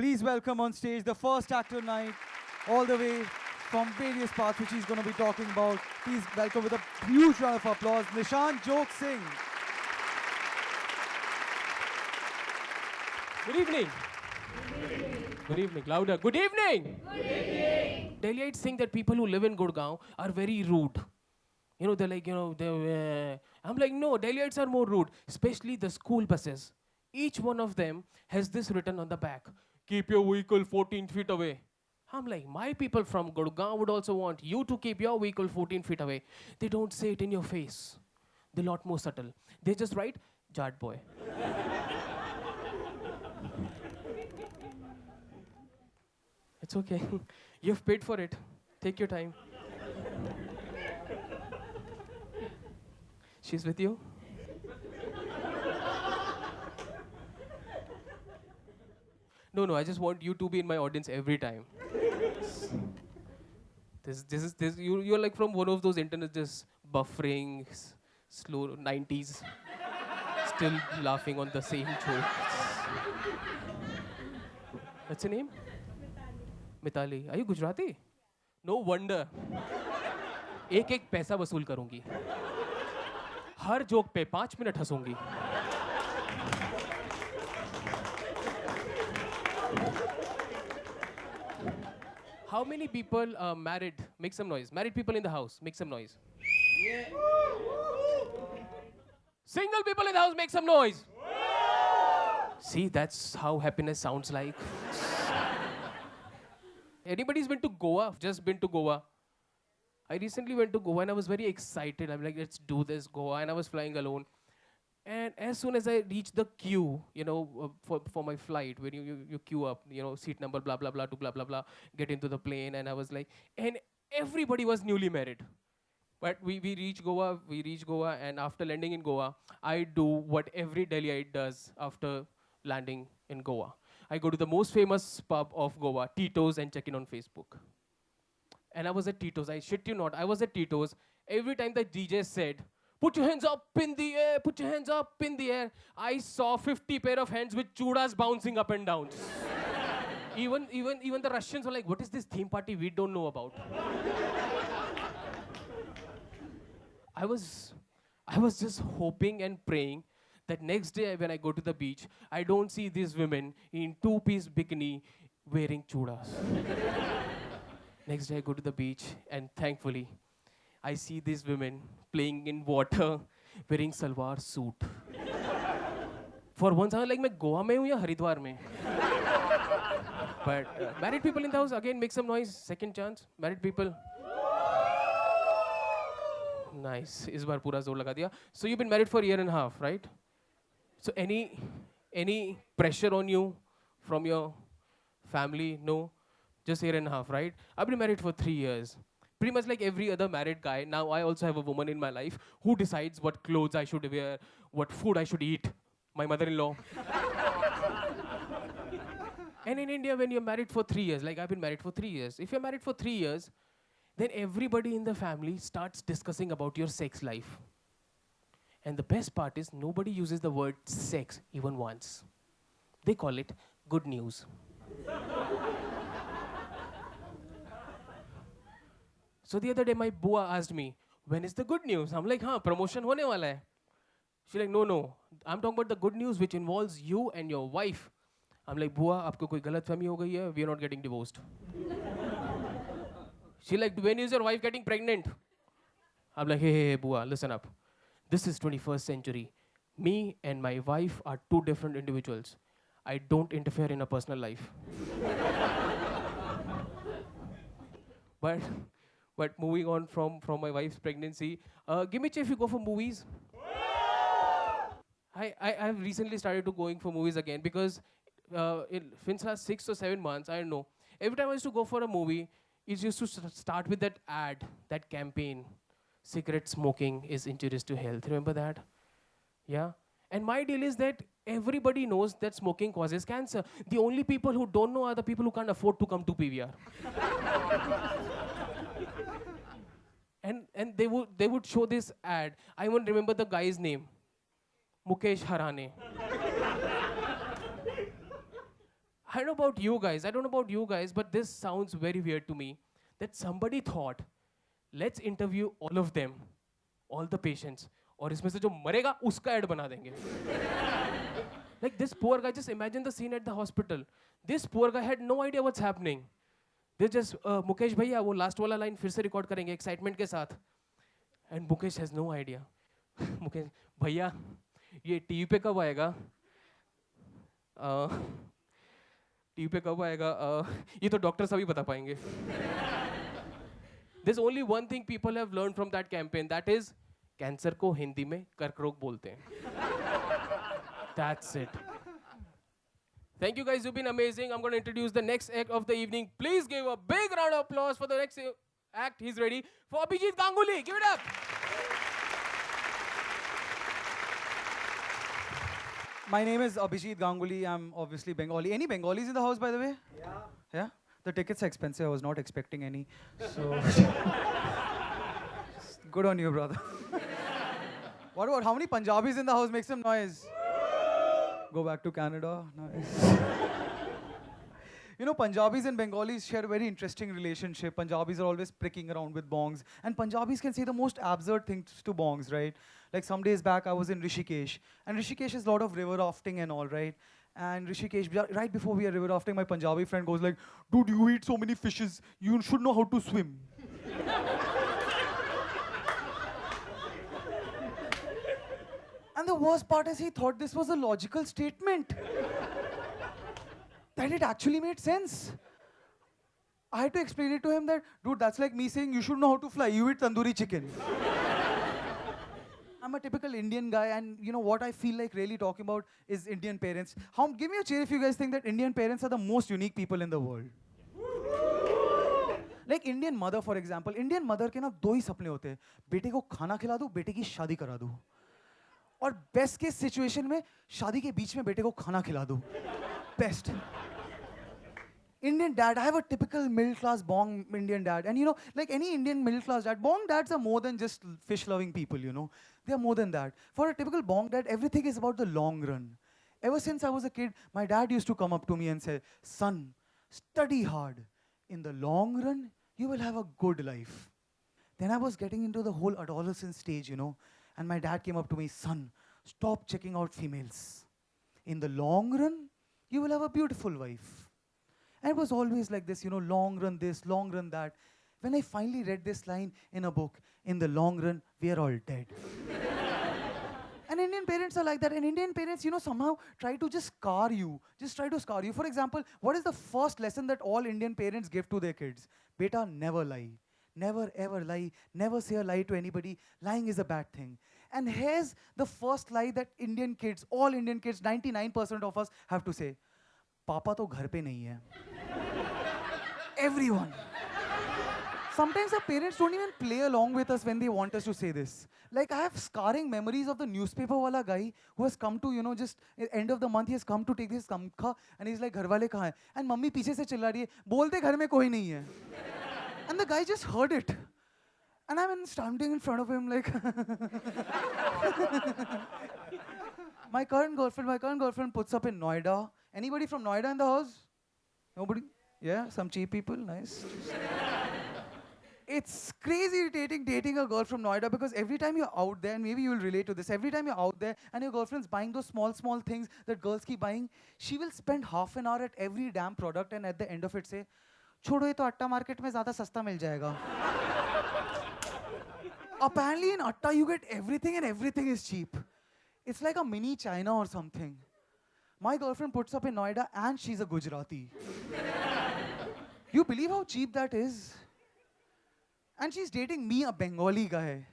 Please welcome on stage the first actor night, all the way from various parts which he's going to be talking about. Please welcome with a huge round of applause, Nishan Jok Singh. Good evening. Good evening. Louder. Good evening. Delhiites think that people who live in Gurgaon are very rude. You know, they're like, I'm like, no, Delhiites are more rude, especially the school buses. Each one of them has this written on the back: keep your vehicle 14 feet away. I'm like, my people from Gurgaon would also want you to keep your vehicle 14 feet away. They don't say it in your face. They're a lot more subtle. They just write, Jat boy. It's okay. You've paid for it. Take your time. She's with you? No, I just want you to be in my audience every time. You're like from one of those internet just buffering, slow 90s, still laughing on the same jokes. What's your name? Mitali. Are you Gujarati? No wonder. एक एक पैसा वसूल करूंगी. हर joke पे 5 minute हंसूंगी. How many people are married? Make some noise. Married people in the house, make some noise. Single people in the house, make some noise. See, that's how happiness sounds like. Anybody's been to Goa? Just been to Goa? I recently went to Goa and I was very excited. I'm like, let's do this, Goa. And I was flying alone. And as soon as I reached the queue, for my flight, when you queue up, seat number, blah, blah, blah, to blah, blah, blah, get into the plane. And I was like, and everybody was newly married. But we reach Goa, and after landing in Goa, I do what every Delhiite does after landing in Goa. I go to the most famous pub of Goa, Tito's, and check in on Facebook. And I was at Tito's. I shit you not, I was at Tito's. Every time the DJ said, put your hands up in the air, put your hands up in the air, I saw 50 pair of hands with chudas bouncing up and down. even the Russians were like, what is this theme party we don't know about? I was just hoping and praying that next day when I go to the beach, I don't see these women in two-piece bikini wearing chudas. Next day I go to the beach and thankfully, I see these women playing in water, wearing salwar suit. For once, I was like, मैं गोवा में हूँ या हरिद्वार में? But married people in the house, again, make some noise. Second chance. Married people. Nice. इस बार पूरा जोर लगा दिया. So you've been married for a year and a half, right? So any pressure on you from your family? No. Just a year and a half, right? I've been married for 3 years. Pretty much like every other married guy, now I also have a woman in my life who decides what clothes I should wear, what food I should eat. My mother-in-law. And in India, when you're married for 3 years, like I've been married for 3 years, if you're married for 3 years, then everybody in the family starts discussing about your sex life. And the best part is nobody uses the word sex even once. They call it good news. So the other day, my bua asked me, when is the good news? I'm like, promotion hone wala hai. She's like, no. I'm talking about the good news which involves you and your wife. I'm like, bua, aapko koi galat fahmi ho gayi hai? We are not getting divorced. She's like, when is your wife getting pregnant? I'm like, hey, bua, listen up. This is 21st century. Me and my wife are two different individuals. I don't interfere in a personal life. But moving on from my wife's pregnancy, give me a if you go for movies. I've recently started to going for movies again because since last 6 or 7 months, I don't know. Every time I used to go for a movie, it used to start with that ad, that campaign. Cigarette smoking is injurious to health. Remember that? Yeah? And my deal is that everybody knows that smoking causes cancer. The only people who don't know are the people who can't afford to come to PVR. And they would show this ad. I won't remember the guy's name. Mukesh Harane. I don't know about you guys. I don't know about you guys, but this sounds very weird to me. That somebody thought, let's interview all of them, all the patients, और इसमें से जो मरेगा उसका ad बना देंगे. Like this poor guy, just imagine the scene at the hospital. This poor guy had no idea what's happening. They just, Mukesh भैया वो last वाला line फिर से record करेंगे excitement के साथ. And Mukesh has no idea. Mukesh भैया ये टीवी पे कब आएगा? टीवी पे कब आएगा? ये तो डॉक्टर्स अभी बता पाएंगे. There's only one thing people have learned from that campaign. That is, cancer को हिंदी में कर्करोग बोलते हैं. That's it. Thank you guys, you've been amazing. I'm going to introduce the next act of the evening. Please give a big round of applause for the next act. He's ready. For Abhijit Ganguly. Give it up. My name is Abhijit Ganguly. I'm obviously Bengali. Any Bengalis in the house, by the way? Yeah. Yeah? The tickets are expensive. I was not expecting any. So, good on you, brother. What about how many Punjabis in the house? Make some noise. Go back to Canada. Nice. You know, Punjabis and Bengalis share a very interesting relationship. Punjabis are always pricking around with bongs. And Punjabis can say the most absurd things to bongs, right? Like some days back, I was in Rishikesh. And Rishikesh is a lot of river rafting and all, right? And Rishikesh, right before we are river rafting, my Punjabi friend goes like, dude, you eat so many fishes. You should know how to swim. And the worst part is he thought this was a logical statement. That it actually made sense. I had to explain it to him that, dude, that's like me saying you should know how to fly. You eat tandoori chicken. I'm a typical Indian guy, and you know what I feel like really talking about is Indian parents. Give me a cheer if you guys think that Indian parents are the most unique people in the world. Like Indian mother, for example. Indian mother के ना दो ही सपने होते हैं. बेटे को खाना खिला दो, बेटे की शादी करा दो. और बेस्ट केस सिचुएशन में शादी के बीच में बेटे को खाना खिला दो. Best. Indian dad, I have a typical middle class bong Indian dad. And you know, like any Indian middle class dad, bong dads are more than just fish loving people, you know. They are more than that. For a typical bong dad, everything is about the long run. Ever since I was a kid, my dad used to come up to me and say, son, study hard. In the long run, you will have a good life. Then I was getting into the whole adolescent stage, you know. And my dad came up to me, son, stop checking out females. In the long run, you will have a beautiful wife. And it was always like this, you know, long run this, long run that. When I finally read this line in a book, in the long run, we are all dead. And Indian parents are like that. And Indian parents, you know, somehow try to just scar you. Just try to scar you. For example, what is the first lesson that all Indian parents give to their kids? Beta, never lie. Never ever lie. Never say a lie to anybody. Lying is a bad thing. And here's the first lie that Indian kids, all Indian kids, 99% of us have to say. Papa to ghar pe nahi hai. Everyone. Sometimes our parents don't even play along with us when they want us to say this. Like I have scarring memories of the newspaper wala guy who has come to, you know, just end of the month he has come to take this kamkha and he's like, ghar wale kahan hai? And mummy piche se chilla rahi hai, bolte ghar mein koi nahi hai. And the guy just heard it. And I'm standing in front of him like, my current girlfriend puts up in Noida. Anybody from Noida in the house? Nobody? Yeah, some cheap people, nice. It's crazy irritating dating a girl from Noida because every time you're out there, and maybe you'll relate to this, every time you're out there and your girlfriend's buying those small things that girls keep buying, she will spend half an hour at every damn product and at the end of it say, छोड़ो ये तो अट्टा market में ज़्यादा सस्ता मिल जाएगा. Apparently in Atta you get everything and everything is cheap. It's like a mini China or something. My girlfriend puts up in Noida and she's a Gujarati. You believe how cheap that is? And she's dating me, a Bengali guy.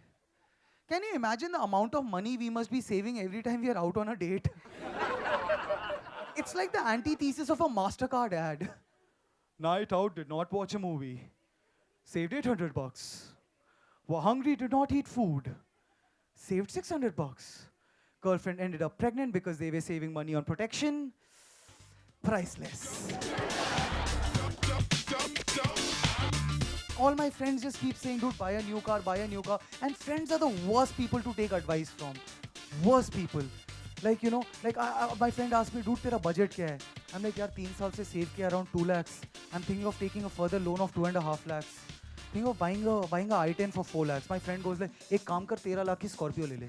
Can you imagine the amount of money we must be saving every time we are out on a date? It's like the antithesis of a MasterCard ad. Night out, did not watch a movie. Saved $800. Were hungry, did not eat food. Saved $600. Girlfriend ended up pregnant because they were saving money on protection. Priceless. All my friends just keep saying, dude, buy a new car, buy a new car. And friends are the worst people to take advice from. Worst people. Like, you know, like my friend asked me, dude, tera budget kya hai? I'm like, यार 3 साल से save किया around 2 lakhs. I'm thinking of taking a further loan of 2.5 lakhs. Thinking of buying a I-10 for 4 lakhs. My friend goes like, एक काम कर 13 लाख की Scorpio ले ले.